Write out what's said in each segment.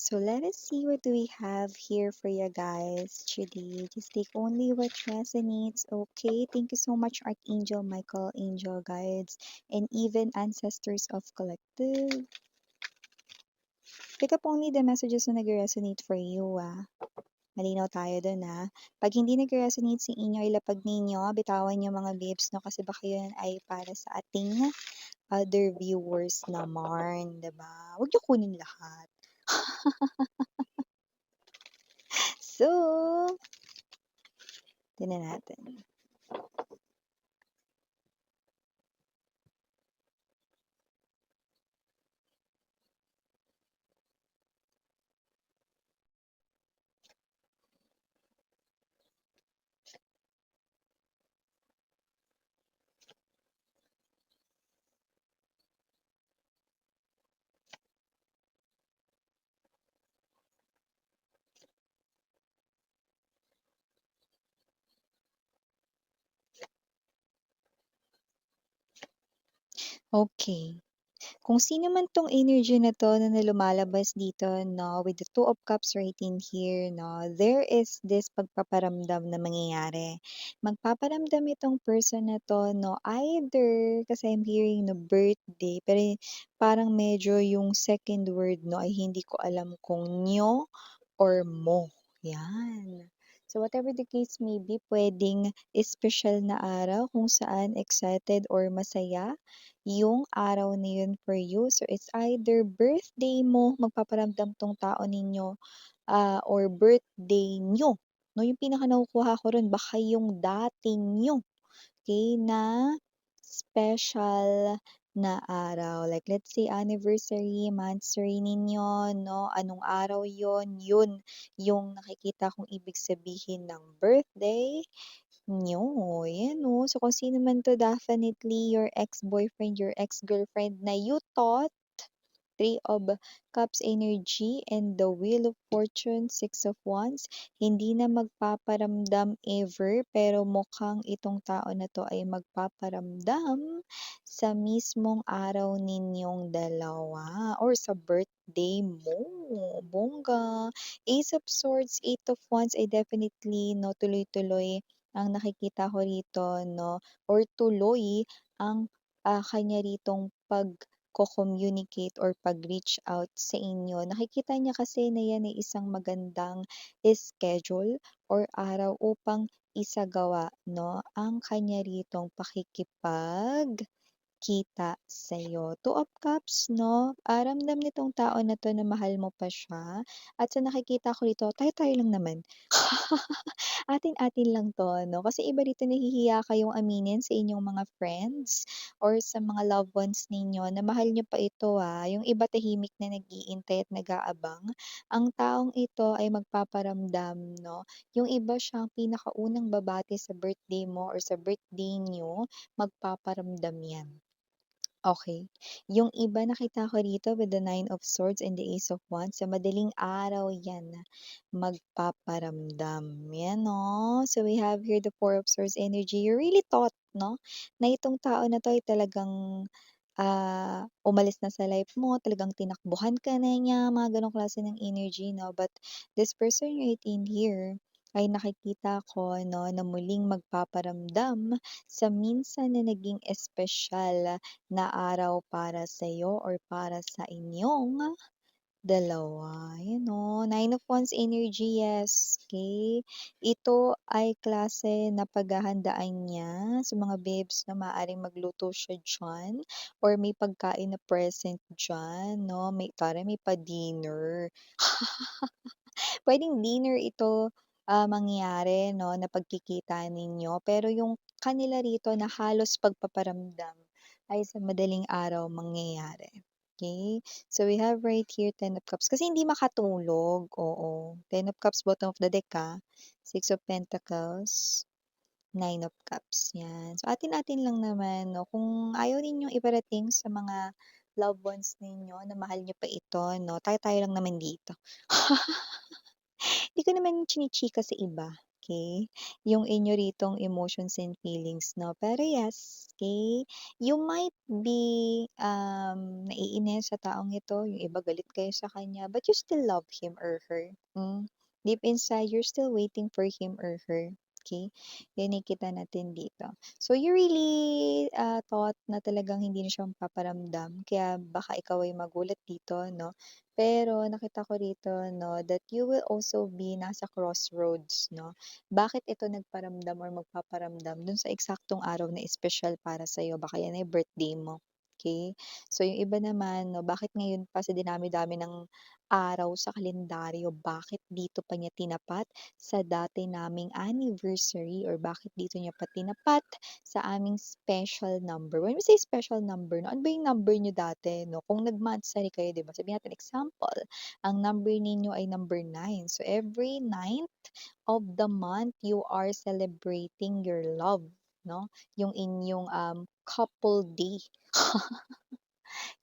So let us see what do we have here for you guys today. Just take only what resonates. Okay, thank you so much, Archangel Michael, angel guides, and even ancestors of collective. Pick up only the messages na nag-resonate for you. Malinaw tayo dun Pag hindi nag-resonate sa inyo, ilapag ninyo, bitawan yung mga babes, no? Kasi baka yun ay para sa ating other viewers naman, diba? Huwag niyo kunin lahat. So, tingnan natin. Okay. Kung sino man 'tong energy na 'to na lumalabas dito 'no, with the Two of Cups right in here 'no, there is this pagpaparamdam na mangyayari. Magpaparamdam itong person na 'to 'no, either kasi I'm hearing na birthday, pero parang medyo yung second word 'no, ay hindi ko alam kung niyo or mo, 'yan. So whatever the case may be, puwedeng espesyal na araw kung saan excited or masaya yung araw na yun for you. So it's either birthday mo, magpaparamdam 'tong tao ninyo, or birthday niyo, 'no? Yung pinaka nakukuha ko ron baka yung dating niyo. Okay, na special na araw. Like let's say anniversary, monthsary ninyo 'no, anong araw yon, yun yung nakikita kong ibig sabihin ng birthday niyo, yan 'no. So kung sino man 'to, definitely your ex-boyfriend, your ex-girlfriend na you thought Three of Cups energy and the Wheel of Fortune, Six of Wands, hindi na magpaparamdam ever pero mukhang itong tao na 'to ay magpaparamdam sa mismong araw ninyong dalawa or sa birthday mo, bongga. Ace of Swords, Eight of Wands ay definitely 'no, tuloy-tuloy ang nakikita ko rito 'no, or tuloy ang, kanya ritong communicate or pag-reach out sa inyo. Nakikita niya kasi na yan ay isang magandang schedule or araw upang isagawa 'no, ang kanya ritong kita sa'yo. Two of Cups 'no, ramdam nitong tao na 'to na mahal mo pa siya at sa nakikita ko rito, tayo-tayo lang naman. Atin-atin lang 'to 'no, kasi iba dito nahihiya kayong aminin sa inyong mga friends or sa mga loved ones ninyo na mahal niyo pa ito, yung iba tahimik na nag-iintay at nag-aabang. Ang taong ito ay magpaparamdam 'no, yung iba siyang pinakaunang babati sa birthday mo or sa birthday niyo, magpaparamdam 'yan. Okay. Yung iba nakita ko rito with the Nine of Swords and the Ace of Wands, sa madaling araw 'yan na magpaparamdam, 'yan 'no. So we have here the Four of Swords energy. You really thought 'no, na itong tao na 'to ay talagang, umalis na sa life mo, talagang tinakbuhan ka na niya, mga gano'ng klase ng energy 'no. But this person right in here ay nakikita ko 'no, na muling magpaparamdam sa minsan na naging espesyal na araw para sa'yo or para sa inyong dalawa. Ayan 'no, Nine of Wands energy, yes, okay. Ito ay klase na paghahandaan niya sa mga babes na maaaring magluto siya diyan or may pagkain na present diyan 'no, may pa-dinner. Puwedeng dinner ito, mangyari 'no, na pagkikita ninyo, pero yung kanila rito na halos pagpaparamdam ay sa madaling araw mangyayari, okey? So, we have right here Ten of Cups kasi hindi makatulog, oo. Ten of Cups bottom of the deck, Six of Pentacles, Nine of Cups, 'yan. So, atin-atin lang naman 'no, kung ayaw ninyong iparating sa mga loved ones ninyo na mahal niyo pa ito 'no, tayo-tayo lang naman dito. Di ko naman chini-chika sa iba, okay? Yung inyo ritong emotions and feelings 'no. Pero yes, okay, you might be, naiinis sa taong ito, yung iba galit kayo sa kanya, but you still love him or her, Deep inside, you're still waiting for him or her, okay? Yun nakikita natin dito. So you really, thought na talagang hindi na siya mapaparamdam kaya baka ikaw ay magulat dito 'no. Pero nakita ko rito 'no, that you will also be nasa crossroads 'no. Bakit ito nagparamdam or magpaparamdam dun sa eksaktong araw na espesyal para sa'yo, baka yan ay birthday mo, okay? So yung iba naman 'no, bakit ngayon pa sa dinami-dami ng araw sa kalendaryo, bakit dito pa niya tinapat sa dati naming anniversary or bakit dito niya pa tinapat sa aming special number. When we say special number 'no, ano ba yung number niyo dati 'no? Kung nag-monthsary kayo 'di ba, sabihin natin example, ang number ninyo ay number 9. So every 9th of the month, you are celebrating your love 'no, yung inyong, couple day.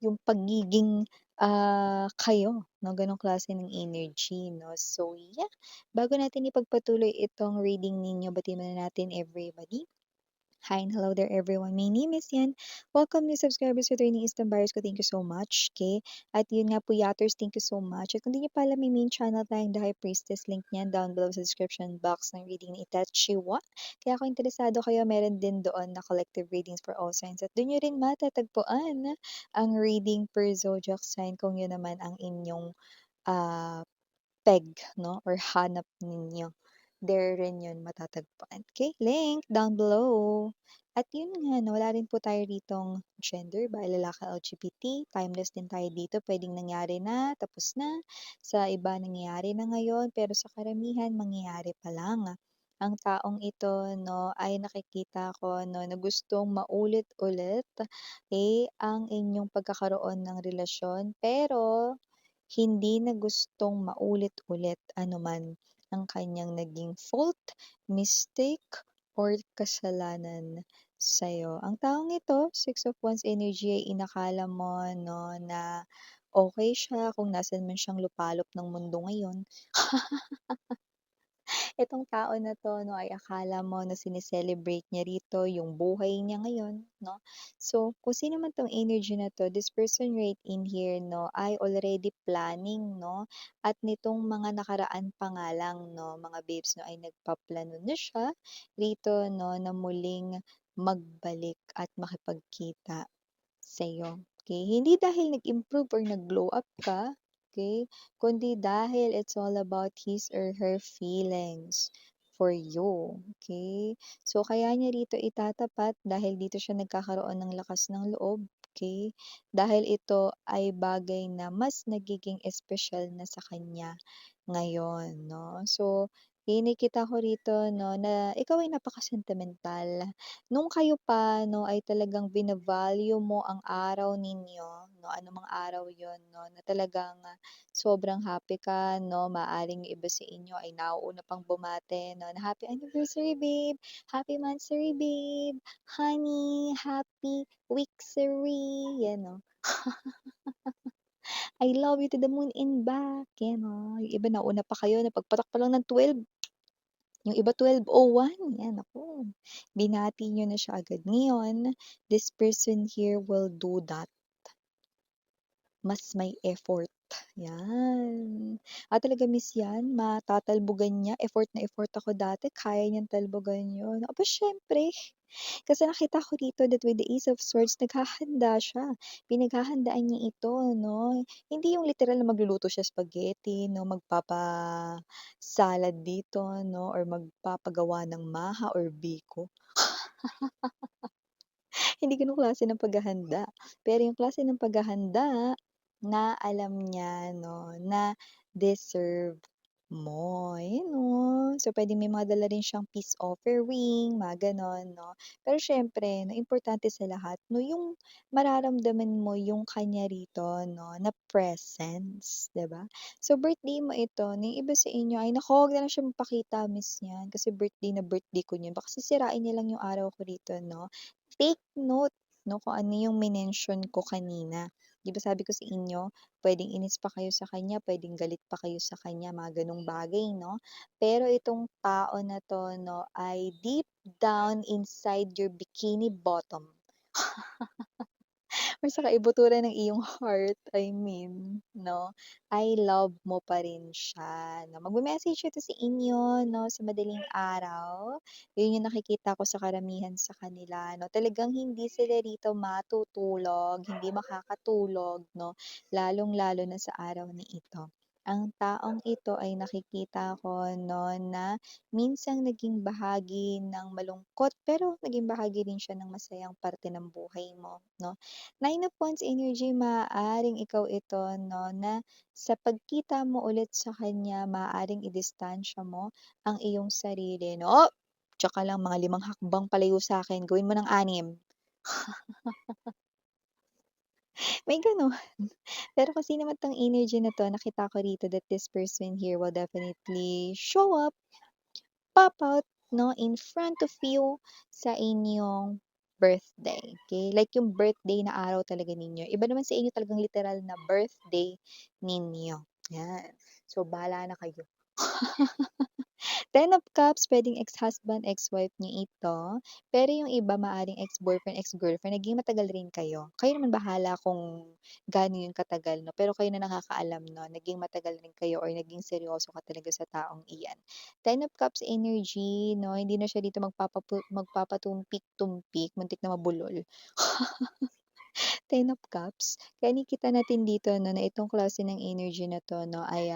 Yung pagiging, kayo 'no, gano'ng klase ng energy 'no. So yeah, bago natin ipagpatuloy itong reading ninyo, batiin muna natin everybody. Hi and hello there everyone. My name is Yan. Welcome new subscribers, returning Eastern buyers ko. Thank you so much. Okay? At yun nga po, Yatters, thank you so much. At kung di niyo pa alam, may main channel tayong The High Priestess. Link niyan down below sa description box ng reading ni Itachiwa. Kaya kung interesado kayo, meron din doon na collective readings for all signs. At doon nyo rin matatagpuan ang reading per zodiac sign kung yun naman ang inyong ah, peg 'no or hanap ninyo. There rin 'yun matatagpuan. Okay, link down below. At 'yun nga 'no, wala rin po tayo ditong gender ba, lalaki, LGBT, timeless din tayo dito, puwedeng nangyari na, tapos na, sa iba nangyayari na ngayon, pero sa karamihan mangyayari pa lang. Ang taong ito 'no, ay nakikita ko 'no, na gustong maulit-ulit, ang inyong pagkakaroon ng relasyon, pero hindi na gustong maulit-ulit anuman ang kanyang naging fault, mistake, or kasalanan sa'yo. Ang taong ito, Six of Wands energy, ay inakala mo 'no, na okey siya kung nasaan man siyang lupalop ng mundo ngayon. Itong tao na 'to 'no, ay akala mo na sine-celebrate niya rito yung buhay niya ngayon 'no. So, kung sino man 'tong energy na 'to, this person right in here 'no, ay already planning 'no, at nitong mga nakaraan pa nga lang 'no, mga babes 'no, ay nagpaplano na siya rito 'no, na muling magbalik at makipagkita sa'yo, okey? Hindi dahil nag-improve or nag-glow up ka, okey, kundi dahil it's all about his or her feelings for you, okey? So, kaya niya rito itatapat dahil dito siya nagkakaroon ng lakas ng loob, okey? Dahil ito ay bagay na mas nagiging espesyal na sa kanya ngayon 'no. So, nakikita ko rito 'no, na ikaw ay napaka-sentimental. Nung kayo pa 'no, ay talagang bina-value mo ang araw ninyo 'no, anumang araw yon 'no, na talagang, sobrang happy ka 'no, maaaring yung iba sa inyo ay nauuna pang bumati 'no, na, "Happy anniversary babe, happy monthsary babe, honey, happy weeksary," 'yan 'no. "I love you to the moon and back," 'yan 'no. Yung iba nauna pa kayo, napagpatak pa lang ng 12, yung iba 12:01, 'yan naku, binati niyo na siya agad. Ngayon, this person here will do that, mas may effort, 'yan. Talaga miss 'yan, matatalbogan niya, effort na effort ako dati, kaya niyang talbogan 'yun. Aba siyempre, kasi nakita ko dito that with the Ace of Swords naghahanda siya, pinaghahandaan niya ito 'no. Hindi yung literal na magluluto siya spaghetti 'no, magpapa-salad dito 'no, or magpapagawa ng maha or biko. Hindi gano'ng klase ng paghahanda. Pero yung klase ng paghahanda na alam niya 'no, na deserve mo, yun 'no. So, puwedeng may mga dala rin siyang peace offering, mga gano'n 'no. Pero siyempre 'no, importante sa lahat 'no, yung mararamdaman mo yung kanya rito 'no, na presence, 'di ba? So, birthday mo ito na yung iba sa inyo ay, naku, huwag na lang siya magpakita, miss niyan, kasi birthday na birthday ko niyan, baka sisirain niya lang yung araw ko rito 'no. Take note. 'no, kung ano yung minention ko kanina. 'Di ba sabi ko sa inyo, puwedeng inis pa kayo sa kanya, puwedeng galit pa kayo sa kanya, mga gano'ng bagay 'no. Pero itong tao na 'to 'no, ay deep down inside your bikini bottom or sa kaibuturan ng iyong heart, I mean, 'no, I love mo pa rin siya 'no. Magme-message ito sa inyo 'no, sa madaling araw. Yun yung nakikita ko sa karamihan sa kanila 'no, talagang hindi sila rito matutulog, hindi makakatulog 'no, lalong-lalo na sa araw na ito. Ang taong ito ay nakikita ko 'no, na minsang naging bahagi ng malungkot pero naging bahagi rin siya ng masayang parte ng buhay mo 'no. Nine of Wands energy, maaaring ikaw ito 'no, na sa pagkita mo ulit sa kanya maaaring idistansya mo ang iyong sarili 'no. "Oh, tsaka lang mga 5 hakbang palayo sa'kin, gawin mo ng 6." May gano'n. Pero kasi naman 'tong energy na 'to, nakita ko rito that this person here will definitely show up, pop out 'no, in front of you sa inyong birthday, okay. Like yung birthday na araw talaga ninyo. Iba naman sa inyo talagang literal na birthday ninyo, 'yan. So, bahala na kayo. Ten of Cups, puwedeng ex-husband, ex-wife niyo ito, pero yung iba maaaring ex-boyfriend, ex-girlfriend, naging matagal rin kayo. Kayo naman bahala kung gaano yun katagal 'no, pero kayo na nakakaalam 'no, naging matagal rin kayo or naging seryoso ka talaga sa taong iyan. Ten of Cups energy 'no, hindi na siya dito magpapatumpik-tumpik, muntik na mabulol. Ten of Cups, kaya nakikita natin dito 'no, na itong klase ng energy na 'to 'no, ay,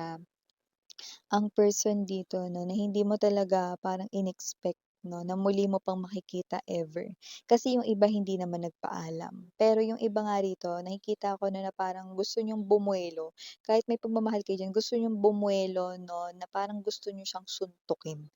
ang person dito 'no, na hindi mo talaga parang inexpect 'no, na muli mo pang makikita ever. Kasi yung iba hindi naman nagpaalam. Pero yung iba nga rito nakikita ko na parang gusto niyong bumuelo, kahit may pagmamahal kayo diyan, gusto niyong bumuelo 'no, na parang gusto niyo siyang suntukin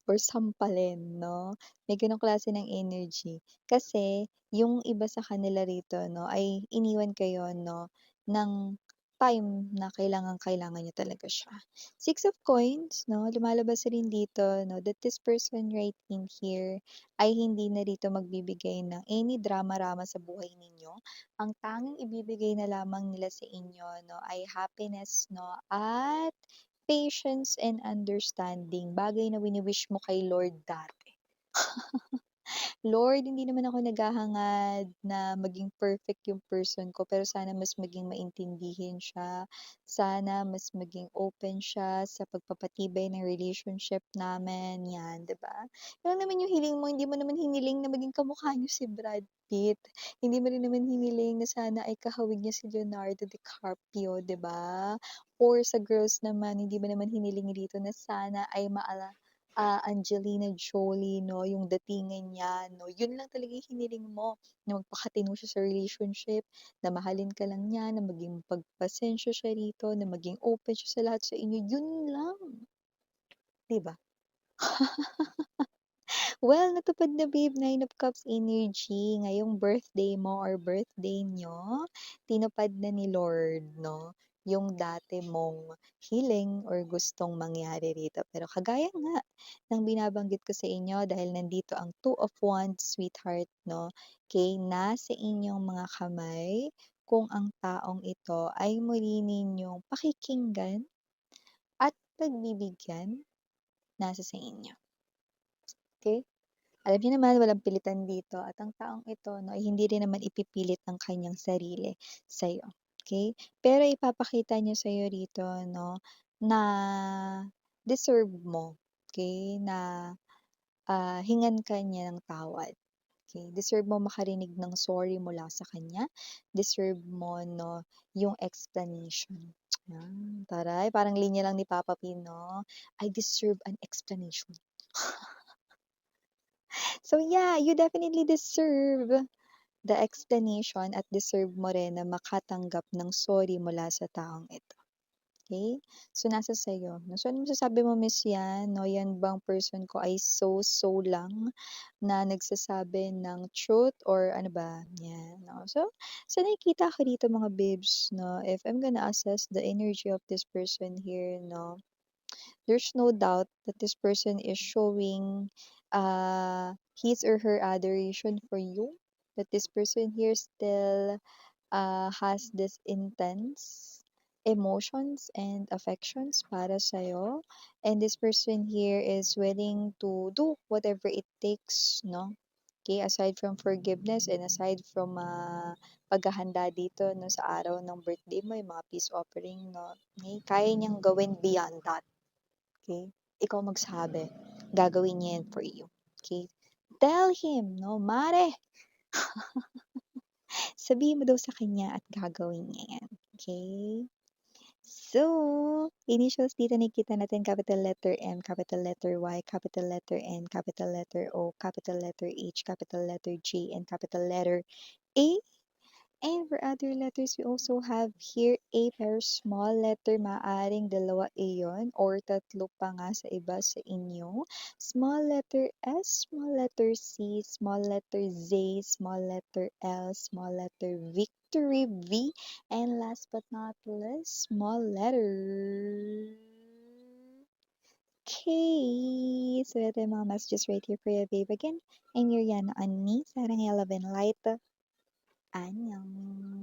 or sampalin 'no, may gano'ng klase ng energy. Kasi yung iba sa kanila rito 'no, ay iniwan kayo 'no, ng time na kailangang-kailangan niyo talaga siya. Six of Coins 'no, lumalabas rin dito 'no, that this person right in here ay hindi na rito magbibigay ng any drama-rama sa buhay ninyo. Ang tanging ibibigay na lamang nila sa inyo 'no, ay happiness 'no, at patience and understanding, bagay na wini-wish mo kay Lord dati. Lord, hindi naman ako naghahangad na maging perfect yung person ko, pero sana mas maging maintindihin siya. Sana mas maging open siya sa pagpapatibay ng relationship namin, 'yan, 'di ba? Yun naman yung hiling mo, hindi mo naman hiniling na maging kamukha niyo si Brad Pitt. Hindi mo rin naman hiniling na sana ay kahawig niya si Leonardo DiCaprio, 'di ba? Or sa girls naman, hindi mo naman hiniling dito na sana ay Angelina Jolie 'no, yung datingan niya 'no, yun lang talaga yung hiniling mo, na magpakatino siya sa relationship, na mahalin ka lang niya, na maging pagpasensya siya rito, na maging open siya sa lahat sa inyo, yun lang, 'di ba? Well, natupad na babe, Nine of Cups energy. Ngayong birthday mo or birthday niyo, tinupad na ni Lord 'no, yung dati mong hiling or gustong mangyari rito. Pero kagaya nga ng binabanggit ko sa inyo dahil nandito ang Two of Wands, sweetheart 'no, okey, nasa inyong mga kamay kung ang taong ito ay muli ninyong pakikinggan at pagbibigyan, nasa sa inyo, okey? Alam niyo naman walang pilitan dito at ang taong ito 'no, ay hindi rin naman ipipilit ang kanyang sarili sa'yo, okey? Pero ipapakita niya sa'yo rito 'no, na deserve mo, okey, na, hingan ka niya ng tawad, okey? Deserve mo makarinig ng sorry mula sa kanya, deserve mo 'no, yung explanation. Taray parang linya lang ni Papa P 'no, "I deserve an explanation." So yeah, you definitely deserve the explanation at deserve mo rin na makatanggap ng sorry mula sa taong ito, okey? So, nasa sa'yo 'no. So, anong masasabi mo Miss Yan 'no, 'yan bang person ko ay so lang na nagsasabi ng truth or ano ba? 'Yan 'no. So, sa nakikita ko dito mga babes 'no, if I'm gonna assess the energy of this person here 'no, there's no doubt that this person is showing his or her adoration for you, that this person here still has this intense emotions and affections para sa'yo. And this person here is willing to do whatever it takes, no? Okay, aside from forgiveness and aside from paghahanda dito no, sa araw ng birthday mo, yung mga peace offering, no? Okay, kaya niyang gawin beyond that. Okay? Ikaw magsabi. Gagawin niya yan for you. Okay? Tell him, no? Mare, sabihin mo daw sa kanya at gagawin niya yan. Okay? So, initials dito nakikita natin capital letter M, capital letter Y, capital letter N, capital letter O, capital letter H, capital letter J, and capital letter A. And for other letters, we also have here A pero small letter, maaring dalawa A yun, or tatlo pa nga sa iba sa inyo. Small letter S, small letter C, small letter Z, small letter L, small letter Victory V, and last but not least, small letter K. So ito yung mga messages right here for you, babe. Again, I'm your Yana Annie, Sarang 11 Light. Annyeong.